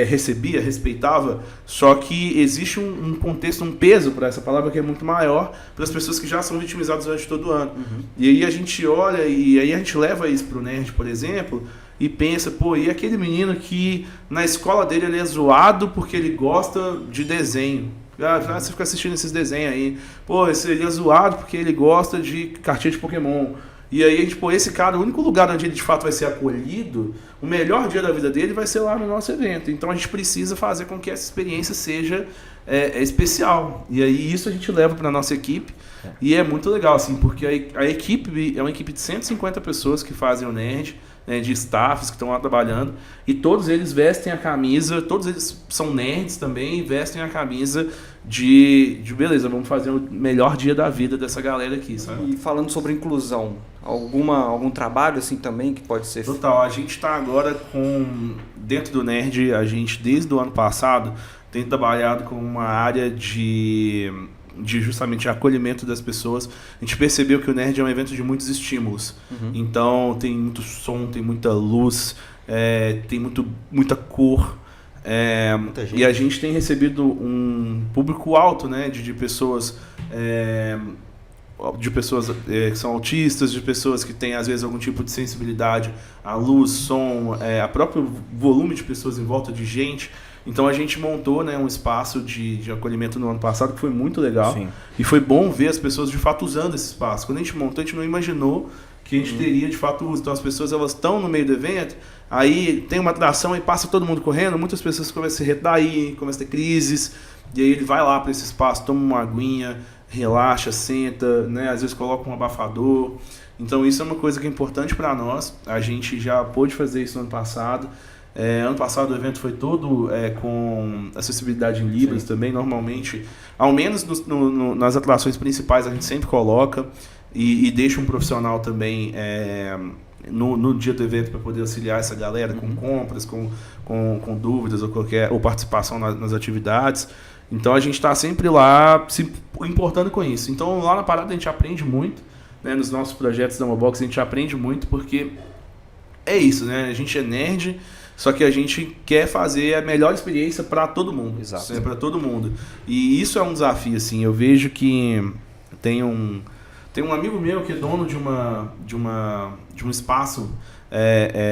recebia, respeitava, só que existe um contexto, um peso para essa palavra que é muito maior para as pessoas que já são vitimizadas durante todo o ano. E aí a gente olha e aí a gente leva isso para o nerd, por exemplo, e pensa, pô, e aquele menino que na escola dele ele é zoado porque ele gosta de desenho? Você fica assistindo esses desenhos aí. Pô, ele é zoado porque ele gosta de cartinha de Pokémon. E aí, esse cara, o único lugar onde ele de fato vai ser acolhido, o melhor dia da vida dele vai ser lá no nosso evento. Então a gente precisa fazer com que essa experiência seja especial. E aí isso a gente leva para a nossa equipe. E é muito legal, assim, porque a equipe é uma equipe de 150 pessoas que fazem o Nerd, né, de staffs que estão lá trabalhando, e todos eles vestem a camisa, todos eles são nerds também, e vestem a camisa de beleza, vamos fazer o melhor dia da vida dessa galera aqui, sabe? E falando sobre inclusão, algum trabalho assim também que pode ser... Total, a gente está agora dentro do Nerd, a gente desde o ano passado tem trabalhado com uma área de justamente acolhimento das pessoas. A gente percebeu que o Nerd é um evento de muitos estímulos. Então tem muito som, tem muita luz, tem muita cor. E a gente tem recebido um público alto, né, de pessoas que são autistas, de pessoas que têm às vezes algum tipo de sensibilidade à luz, som, a próprio volume de pessoas em volta de gente. Então a gente montou, né, um espaço de acolhimento no ano passado que foi muito legal. Sim. E foi bom ver as pessoas de fato usando esse espaço. Quando a gente montou, a gente não imaginou que a gente teria de fato uso. Então as pessoas elas estão no meio do evento, aí tem uma atração e passa todo mundo correndo, muitas pessoas começam a se retrair, começam a ter crises, e aí ele vai lá para esse espaço, toma uma aguinha, relaxa, senta, né, às vezes coloca um abafador. Então isso é uma coisa que é importante para nós. A gente já pôde fazer isso no ano passado. Ano passado o evento foi todo com acessibilidade em Libras. Sim. Também, normalmente, ao menos nas atrações principais a gente sempre coloca e deixa um profissional também no dia do evento para poder auxiliar essa galera com compras, com dúvidas ou participação nas atividades. Então a gente está sempre lá se importando com isso. Então lá na parada a gente aprende muito, né, nos nossos projetos da Mobox a gente aprende muito porque é isso, né? A gente é nerd, só que a gente quer fazer a melhor experiência para todo mundo. Exato. Para todo mundo. E isso é um desafio, assim. Eu vejo que tem um amigo meu que é dono de um espaço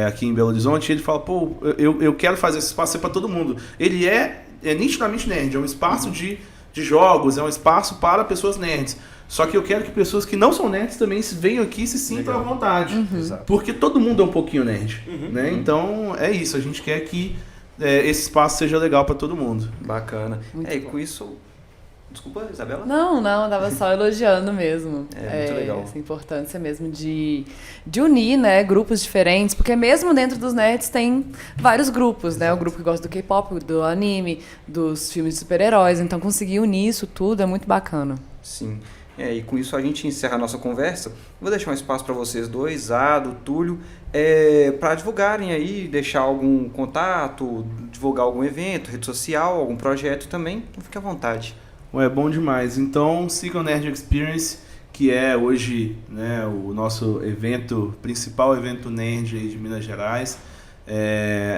aqui em Belo Horizonte, e ele fala, pô, eu quero fazer esse espaço para todo mundo. Ele é nitidamente nerd, é um espaço de jogos, é um espaço para pessoas nerds. Só que eu quero que pessoas que não são nerds também venham aqui e se sintam à vontade. Porque todo mundo é um pouquinho nerd. Né? Então é isso, a gente quer que esse espaço seja legal para todo mundo. Bacana. E com isso... Desculpa, Isabela? Não, tava só elogiando mesmo. Muito legal. Essa importância mesmo de unir, né, grupos diferentes, porque mesmo dentro dos nerds tem vários grupos, né? O grupo que gosta do K-pop, do anime, dos filmes de super-heróis, então conseguir unir isso tudo é muito bacana. Sim. E com isso a gente encerra a nossa conversa. Vou deixar um espaço para vocês dois, Ado, Túlio, para divulgarem aí, deixar algum contato, divulgar algum evento, rede social, algum projeto também. Então fique à vontade. É bom demais. Então sigam o Nerd Experience, que é hoje, né, o nosso principal evento nerd aí de Minas Gerais.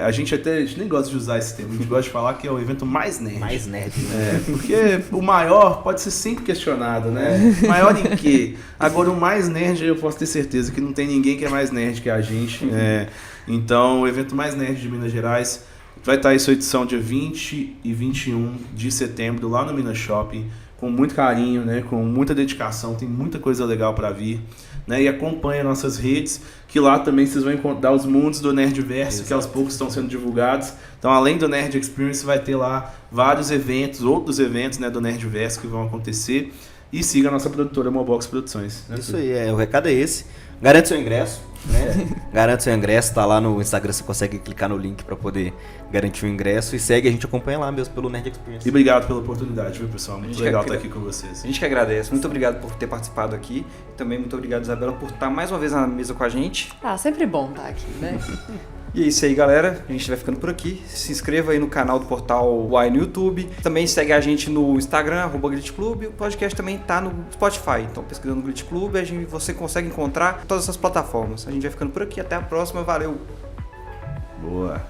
A gente nem gosta de usar esse termo, a gente gosta de falar que é o evento mais nerd. Mais nerd, né? Porque o maior pode ser sempre questionado, né? Maior em quê? Agora, o mais nerd, eu posso ter certeza que não tem ninguém que é mais nerd que a gente. Então, o evento mais nerd de Minas Gerais vai estar em sua edição dia 20 e 21 de setembro, lá no Minas Shopping, com muito carinho, né? Com muita dedicação, tem muita coisa legal para vir. Né, e acompanha nossas redes, que lá também vocês vão encontrar os mundos do Nerdverso, que aos poucos estão sendo divulgados. Então, além do Nerd Experience, vai ter lá vários eventos, outros eventos, né, do Nerdverso que vão acontecer. E siga a nossa produtora Mobox Produções. Né, isso aí, o recado é esse. Garante seu ingresso, né? Garante seu ingresso, tá lá no Instagram, você consegue clicar no link para poder garantir o ingresso e segue, a gente acompanha lá mesmo pelo Nerd Experience. E obrigado pela oportunidade, viu, pessoal? Muito legal estar aqui com vocês. A gente que agradece. Muito obrigado por ter participado aqui. Também muito obrigado, Isabela, por estar mais uma vez na mesa com a gente. Sempre bom estar aqui, né? E é isso aí, galera. A gente vai ficando por aqui. Se inscreva aí no canal do Portal Y no YouTube. Também segue a gente no Instagram, @GlitchClub. O podcast também tá no Spotify. Então, pesquisando Glitch Club, você consegue encontrar todas essas plataformas. A gente vai ficando por aqui. Até a próxima. Valeu! Boa!